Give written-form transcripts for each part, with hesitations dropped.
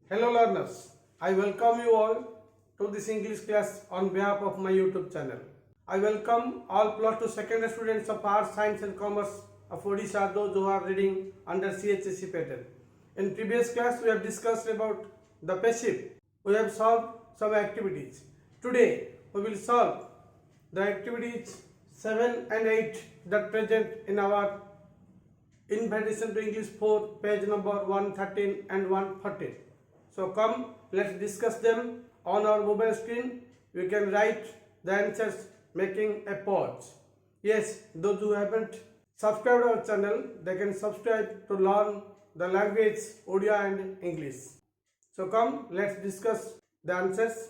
Hello learners, I welcome you all to this English class on behalf of my YouTube channel. I welcome all plus 2 secondary students of Arts, Science and Commerce of Odisha, those who are reading under CHSC pattern. In previous class we have discussed about the passive. We have solved some activities. Today we will solve the activities 7 and 8 that present in our Invitation to English 4 page number 113 and 114. So come, let's discuss them on our mobile screen. You can write the answers making a pause. Yes, those who haven't subscribed our channel, they can subscribe to learn the language Odia and English. So come, let's discuss the answers.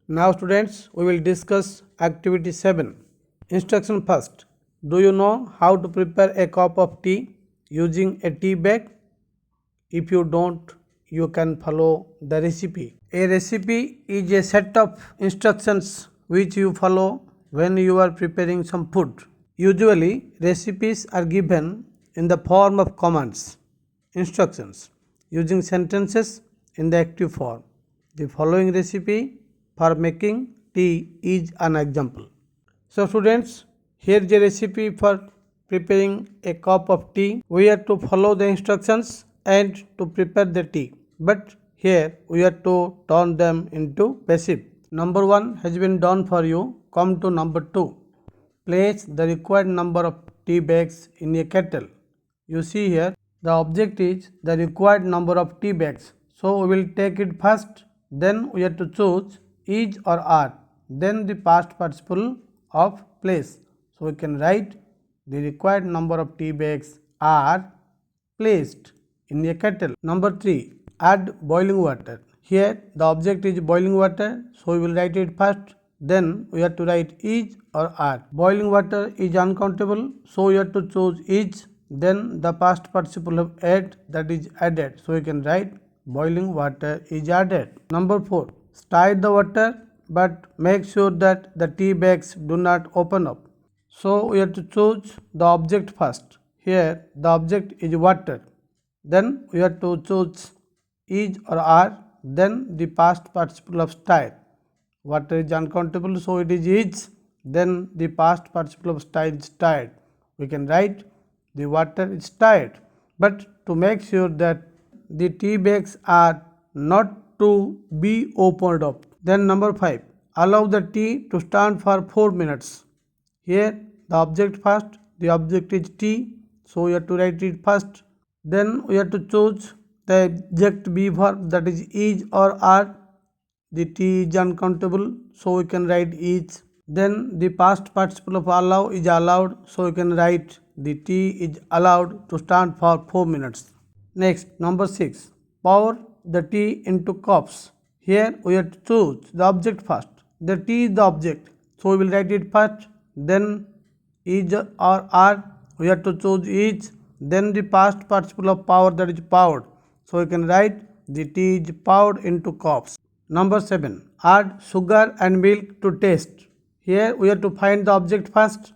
Now students, we will discuss activity 7. Instruction first. Do you know how to prepare a cup of tea using a tea bag? If you don't, you can follow the recipe. A recipe is a set of instructions which you follow when you are preparing some food. Usually, recipes are given in the form of commands, instructions, using sentences in the active form. The following recipe for making tea is an example. So students, here is a recipe for preparing a cup of tea. We have to follow the instructions and to prepare the tea. But here we have to turn them into passive. Number 1 has been done for you. Come to number 2. Place the required number of tea bags in a kettle. You see here the object is the required number of tea bags. So we will take it first. Then we have to choose is or are. Then the past participle of place. So we can write the required number of tea bags are placed in a kettle. Number 3. Add boiling water. Here the object is boiling water. So we will write it first. Then we have to write is or are. Boiling water is uncountable. So we have to choose is. Then the past participle of add, that is added. So we can write boiling water is added. Number 4. Stir the water but make sure that the tea bags do not open up. So we have to choose the object first. Here the object is water. Then we have to choose is or are. Then the past participle of stir. Water is uncountable, so it is. Then the past participle of stir is stirred. We can write the water is stirred. But to make sure that the tea bags are not to be opened up. Then number 5. Allow the tea to stand for 4 minutes. Here the object first, the object is tea, so we have to write it first. Then we have to choose the object be verb, that is or are. The tea is uncountable, so we can write is. Then the past participle of allow is allowed, so we can write the tea is allowed to stand for 4 minutes. Next, number 6. Pour the tea into cups. Here we have to choose the object first. The tea is the object, so we will write it first. Then is or are, we have to choose is. Then the past participle of pour, that is poured. So we can write the tea is poured into cups. Number 7. Add sugar and milk to taste. Here we have to find the object first.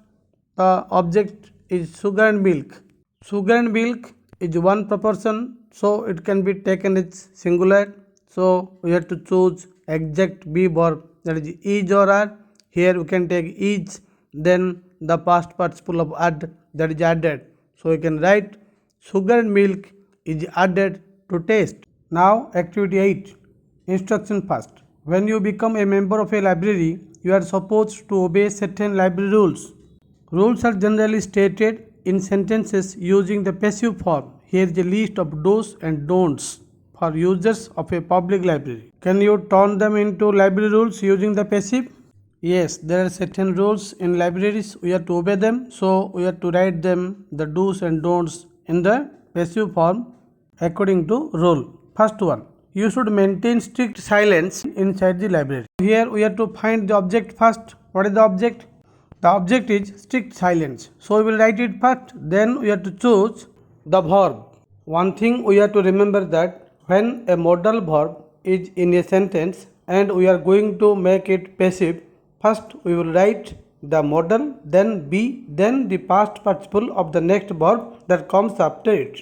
The object is sugar and milk. Sugar and milk is one proportion, so it can be taken as singular. So we have to choose exact be verb, that is or are. Here we can take is. Then the past participle of add, that is added. So we can write sugar and milk is added to taste. Now activity 8. Instruction first. When you become a member of a library, you are supposed to obey certain library rules. Rules are generally stated in sentences using the passive form. Here is a list of do's and don'ts for users of a public library. Can you turn them into library rules using the passive? Yes, there are certain rules in libraries. We have to obey them. So we have to write them, the do's and don'ts, in the passive form according to rule. First one. You should maintain strict silence inside the library. Here we have to find the object first. What is the object? The object is strict silence. So we will write it first. Then we have to choose the verb. One thing we have to remember that when a modal verb is in a sentence and we are going to make it passive, first we will write the modal, then be, then the past participle of the next verb that comes after it.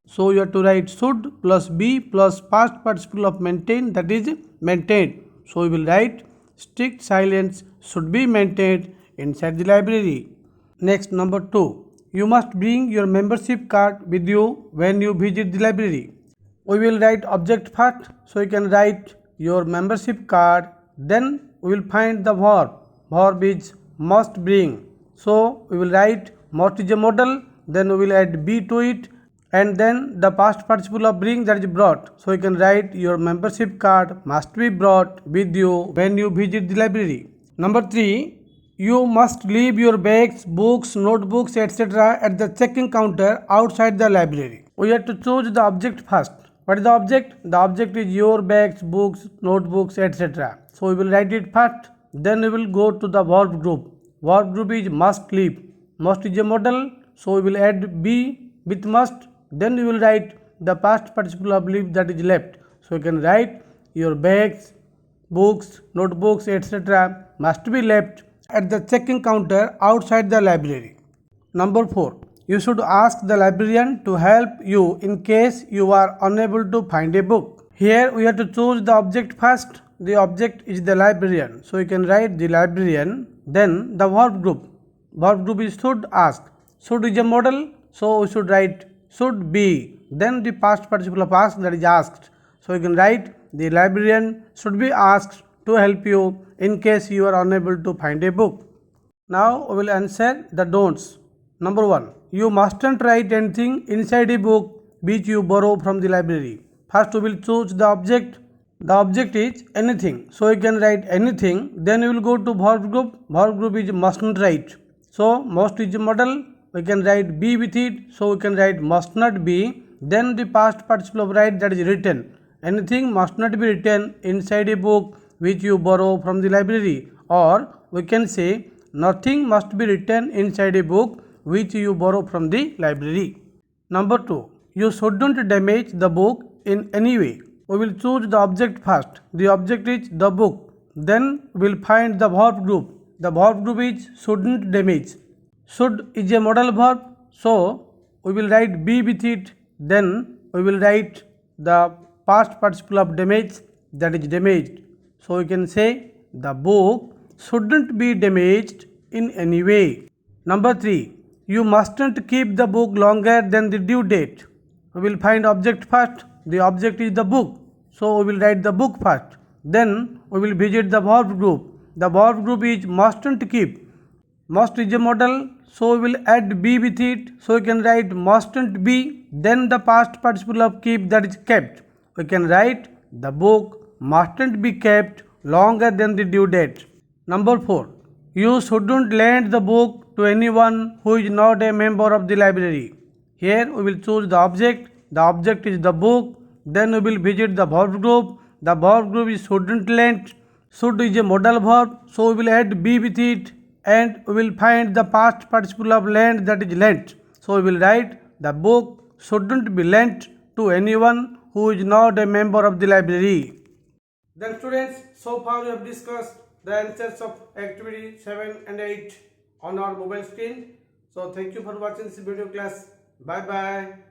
So you have to write should plus be plus past participle of maintain, that is maintained. So we will write strict silence should be maintained inside the library. Next, number 2. You must bring your membership card with you when you visit the library. We will write object first, so you can write your membership card, then we will find the verb. Verb is must bring. So we will write must is a modal, then we will add be to it, and then the past participle of bring, that is brought. So you can write your membership card must be brought with you when you visit the library. Number 3. You must leave your bags, books, notebooks, etc. at the checking counter outside the library. We have to choose the object first. What is the object? The object is your bags, books, notebooks, etc. So we will write it first. Then we will go to the verb group. Verb group is must leave. Must is a modal, so we will add be with must. Then we will write the past participle of leave, that is left. So you can write your bags, books, notebooks, etc. must be left at the checking counter outside the library. Number 4. You should ask the librarian to help you in case you are unable to find a book. Here we have to choose the object first. The object is the librarian. So you can write the librarian, then the verb group. Verb group is should ask. Should is a modal, so we should write should be. Then the past participle of ask, that is asked. So you can write the librarian should be asked to help you in case you are unable to find a book. Now we will answer the don'ts. Number 1. You mustn't write anything inside a book which you borrow from the library. First we will choose the object. The object is anything. So you can write anything. Then you will go to verb group. Verb group is mustn't write. So must is a modal. We can write be with it. So we can write must not be. Then the past participle of write, that is written. Anything must not be written inside a book which you borrow from the library, or we can say nothing must be written inside a book which you borrow from the library. Number 2. You shouldn't damage the book in any way. We will choose the object first. The object is the book. Then we will find the verb group. The verb group is shouldn't damage. Should is a modal verb, so we will write be with it. Then we will write the past participle of damage, that is damaged. So we can say the book shouldn't be damaged in any way. Number 3. You mustn't keep the book longer than the due date. We will find object first. The object is the book. So we will write the book first. Then we will visit the verb group. The verb group is mustn't keep. Must is a modal, so we will add be with it. So we can write mustn't be. Then the past participle of keep, that is kept. We can write the book mustn't be kept longer than the due date. Number 4. You shouldn't lend the book to anyone who is not a member of the library. Here we will choose the object. The object is the book. Then we will visit the verb group. The verb group is shouldn't lend. Should is a modal verb, so we will add be with it, and we will find the past participle of lend, that is lent. So we will write the book shouldn't be lent to anyone who is not a member of the library. Then students, so far we have discussed the answers of activity 7 and 8 on our mobile screen. So thank you for watching this video class. Bye bye.